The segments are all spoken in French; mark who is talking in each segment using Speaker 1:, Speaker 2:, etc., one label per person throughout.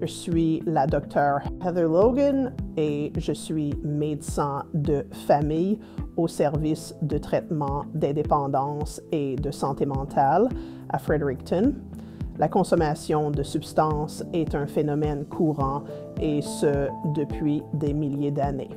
Speaker 1: Je suis la docteure Heather Logan et je suis médecin de famille au service de traitement des dépendances et de santé mentale à Fredericton. La consommation de substances est un phénomène courant et ce depuis des milliers d'années.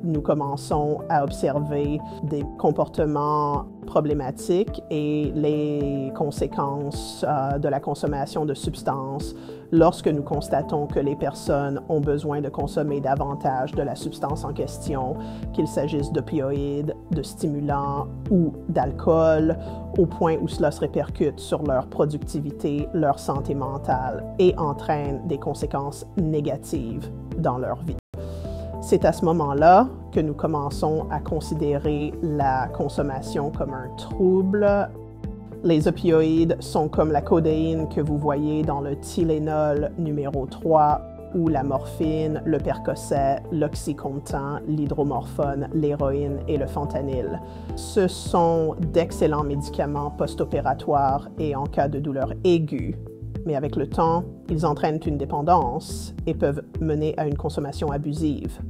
Speaker 1: Nous commençons à observer des comportements problématiques et les conséquences de la consommation de substances lorsque nous constatons que les personnes ont besoin de consommer davantage de la substance en question, qu'il s'agisse d'opioïdes, de stimulants ou d'alcool, au point où cela se répercute sur leur productivité, leur santé mentale et entraîne des conséquences négatives dans leur vie. C'est à ce moment-là que nous commençons à considérer la consommation comme un trouble. Les opioïdes sont comme la codéine que vous voyez dans le Tylenol numéro 3 ou la morphine, le Percocet, l'Oxycontin, l'hydromorphone, l'héroïne et le fentanyl. Ce sont d'excellents médicaments post-opératoires et en cas de douleur aiguë. Mais avec le temps, ils entraînent une dépendance et peuvent mener à une consommation abusive.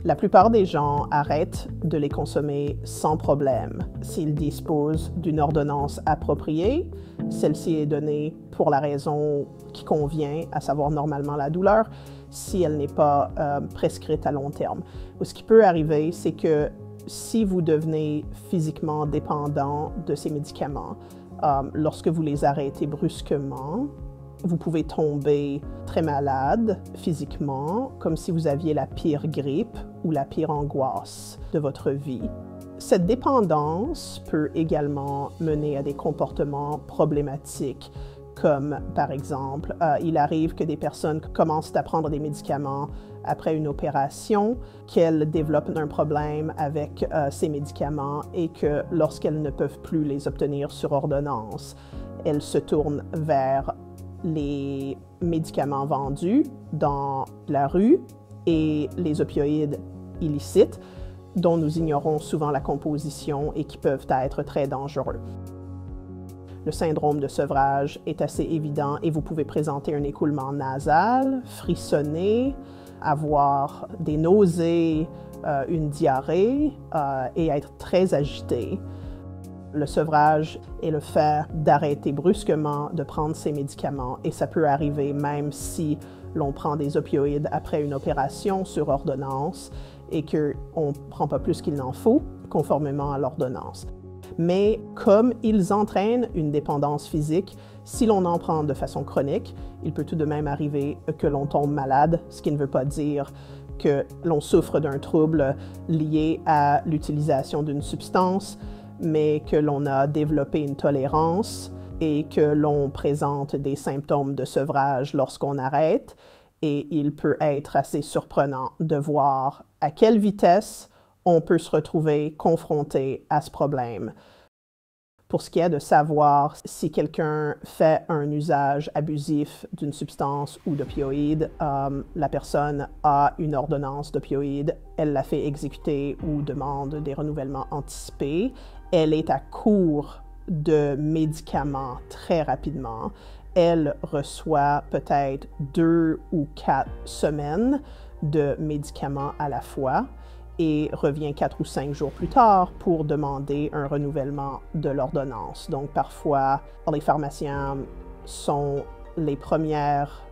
Speaker 1: La plupart des gens arrêtent de les consommer sans problème s'ils disposent d'une ordonnance appropriée. Celle-ci est donnée pour la raison qui convient, à savoir normalement la douleur, si elle n'est pas prescrite à long terme. Ce qui peut arriver, c'est que si vous devenez physiquement dépendant de ces médicaments, lorsque vous les arrêtez brusquement, vous pouvez tomber très malade physiquement, comme si vous aviez la pire grippe ou la pire angoisse de votre vie. Cette dépendance peut également mener à des comportements problématiques, comme par exemple, il arrive que des personnes commencent à prendre des médicaments après une opération, qu'elles développent un problème avec ces médicaments et que lorsqu'elles ne peuvent plus les obtenir sur ordonnance, elles se tournent vers les médicaments vendus dans la rue et les opioïdes illicites dont nous ignorons souvent la composition et qui peuvent être très dangereux. Le syndrome de sevrage est assez évident et vous pouvez présenter un écoulement nasal, frissonner, avoir des nausées, une diarrhée et être très agité. Le sevrage est le fait d'arrêter brusquement de prendre ces médicaments et ça peut arriver même si l'on prend des opioïdes après une opération sur ordonnance et qu'on ne prend pas plus qu'il n'en faut conformément à l'ordonnance. Mais comme ils entraînent une dépendance physique, si l'on en prend de façon chronique, il peut tout de même arriver que l'on tombe malade, ce qui ne veut pas dire que l'on souffre d'un trouble lié à l'utilisation d'une substance, mais que l'on a développé une tolérance et que l'on présente des symptômes de sevrage lorsqu'on arrête. Et il peut être assez surprenant de voir à quelle vitesse on peut se retrouver confronté à ce problème. Pour ce qui est de savoir si quelqu'un fait un usage abusif d'une substance ou d'opioïdes, la personne a une ordonnance d'opioïdes, elle la fait exécuter ou demande des renouvellements anticipés. Elle est à court de médicaments très rapidement. Elle reçoit peut-être 2 ou 4 semaines de médicaments à la fois et revient 4 ou 5 jours plus tard pour demander un renouvellement de l'ordonnance. Donc parfois, les pharmaciens sont les premières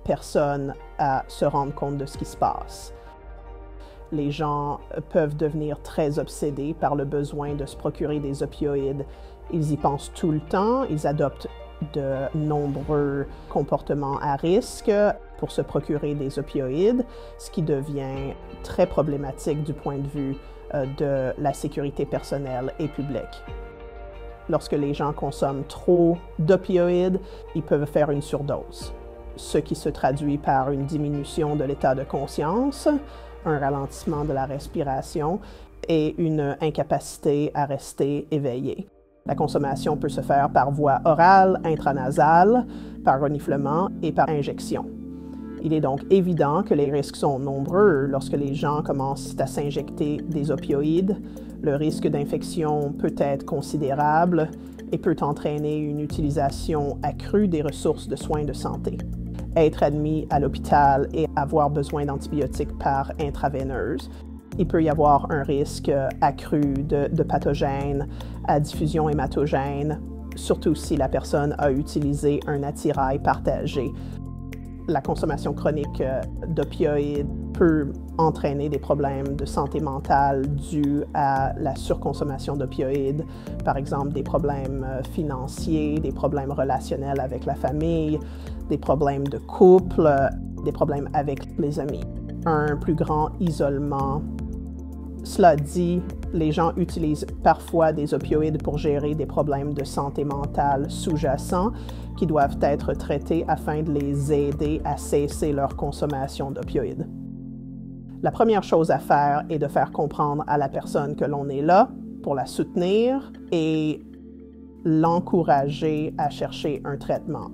Speaker 1: personnes à se rendre compte de ce qui se passe. Les gens peuvent devenir très obsédés par le besoin de se procurer des opioïdes. Ils y pensent tout le temps, ils adoptent de nombreux comportements à risque pour se procurer des opioïdes, ce qui devient très problématique du point de vue de la sécurité personnelle et publique. Lorsque les gens consomment trop d'opioïdes, ils peuvent faire une surdose, ce qui se traduit par une diminution de l'état de conscience, un ralentissement de la respiration et une incapacité à rester éveillé. La consommation peut se faire par voie orale, intranasale, par reniflement et par injection. Il est donc évident que les risques sont nombreux lorsque les gens commencent à s'injecter des opioïdes. Le risque d'infection peut être considérable et peut entraîner une utilisation accrue des ressources de soins de santé. être admis à l'hôpital et avoir besoin d'antibiotiques par intraveineuse. Il peut y avoir un risque accru de pathogènes à diffusion hématogène, surtout si la personne a utilisé un attirail partagé. La consommation chronique d'opioïdes peut entraîner des problèmes de santé mentale dus à la surconsommation d'opioïdes, par exemple des problèmes financiers, des problèmes relationnels avec la famille, des problèmes de couple, des problèmes avec les amis, un plus grand isolement. Cela dit, les gens utilisent parfois des opioïdes pour gérer des problèmes de santé mentale sous-jacents qui doivent être traités afin de les aider à cesser leur consommation d'opioïdes. La première chose à faire est de faire comprendre à la personne que l'on est là pour la soutenir et l'encourager à chercher un traitement.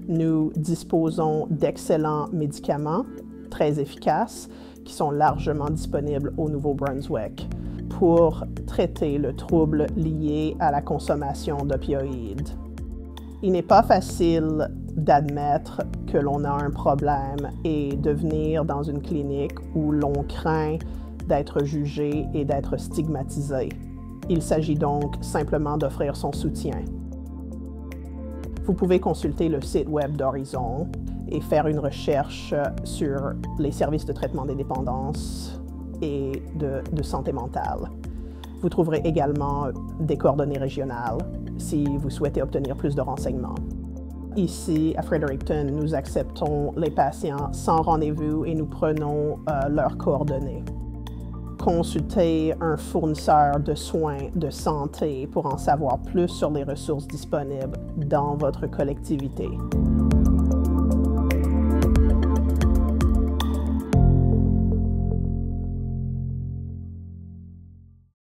Speaker 1: Nous disposons d'excellents médicaments très efficaces qui sont largement disponibles au Nouveau-Brunswick pour traiter le trouble lié à la consommation d'opioïdes. Il n'est pas facile d'admettre que l'on a un problème et de venir dans une clinique où l'on craint d'être jugé et d'être stigmatisé. Il s'agit donc simplement d'offrir son soutien. Vous pouvez consulter le site web d'Horizon et faire une recherche sur les services de traitement des dépendances et de santé mentale. Vous trouverez également des coordonnées régionales si vous souhaitez obtenir plus de renseignements. Ici, à Fredericton, nous acceptons les patients sans rendez-vous et nous prenons leurs coordonnées. Consultez un fournisseur de soins de santé pour en savoir plus sur les ressources disponibles dans votre collectivité.